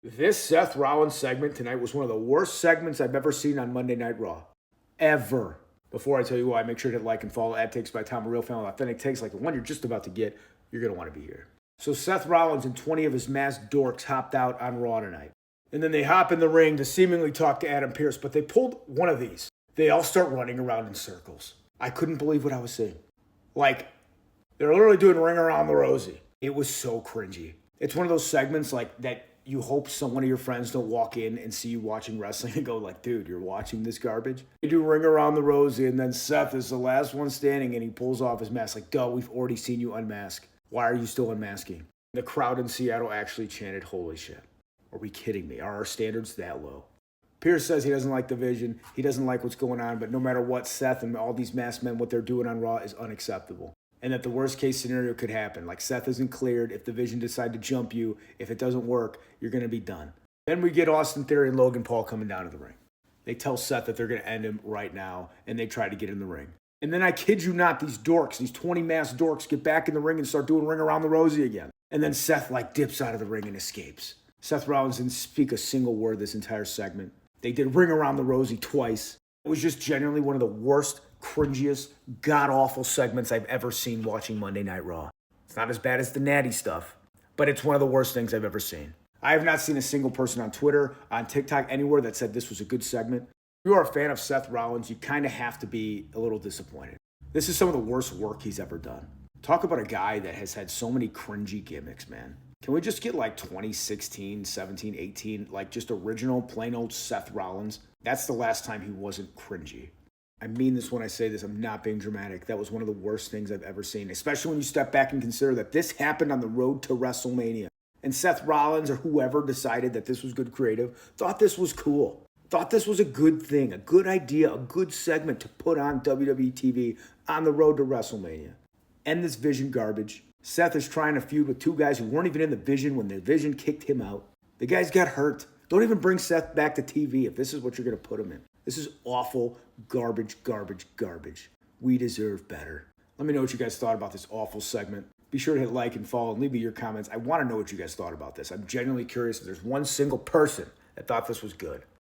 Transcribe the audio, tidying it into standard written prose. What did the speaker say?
This Seth Rollins segment tonight was one of the worst segments I've ever seen on Monday Night Raw. Ever. Before I tell you why, make sure to hit like and follow at Takes by Tom, a real fan with authentic takes like the one you're just about to get. You're going to want to be here. So Seth Rollins and 20 of his masked dorks hopped out on Raw tonight. And then they hop in the ring to seemingly talk to Adam Pearce, but they pulled one of these. They all start running around in circles. I couldn't believe what I was seeing. Like, they're literally doing Ring Around the Rosie. It was so cringy. It's one of those segments like that you hope one of your friends don't walk in and see you watching wrestling and go like, dude, you're watching this garbage? They do Ring Around the Rosie, and then Seth is the last one standing, and he pulls off his mask. Like, duh, we've already seen you unmask. Why are you still unmasking? The crowd in Seattle actually chanted, holy shit. Are we kidding me? Are our standards that low? Pearce says he doesn't like the vision. He doesn't like what's going on, but no matter what, Seth and all these masked men, what they're doing on Raw is unacceptable. And that the worst case scenario could happen. Like Seth isn't cleared. If the Vision decide to jump you, if it doesn't work, you're going to be done. Then we get Austin Theory and Logan Paul coming down to the ring. They tell Seth that they're going to end him right now, and they try to get in the ring. And then I kid you not, these dorks, these 20 masked dorks get back in the ring and start doing Ring Around the Rosie again. And then Seth dips out of the ring and escapes. Seth Rollins didn't speak a single word this entire segment. They did Ring Around the Rosie twice. It was just genuinely one of the worst, cringiest, god-awful segments I've ever seen watching Monday Night Raw. It's not as bad as the natty stuff, but it's one of the worst things I've ever seen. I have not seen a single person on Twitter, on TikTok, anywhere that said this was a good segment. If you are a fan of Seth Rollins, you kind of have to be a little disappointed. This is some of the worst work he's ever done. Talk about a guy that has had so many cringy gimmicks, man. Can we just get 2016, 17, 18, just original, plain old Seth Rollins? That's the last time he wasn't cringy. I mean this when I say this. I'm not being dramatic. That was one of the worst things I've ever seen, especially when you step back and consider that this happened on the road to WrestleMania. And Seth Rollins or whoever decided that this was good creative thought this was cool. Thought this was a good thing, a good idea, a good segment to put on WWE TV on the road to WrestleMania. End this Vision garbage. Seth is trying to feud with two guys who weren't even in the Vision when the Vision kicked him out. The guys got hurt. Don't even bring Seth back to TV if this is what you're going to put him in. This is awful, garbage, garbage, garbage. We deserve better. Let me know what you guys thought about this awful segment. Be sure to hit like and follow and leave me your comments. I want to know what you guys thought about this. I'm genuinely curious if there's one single person that thought this was good.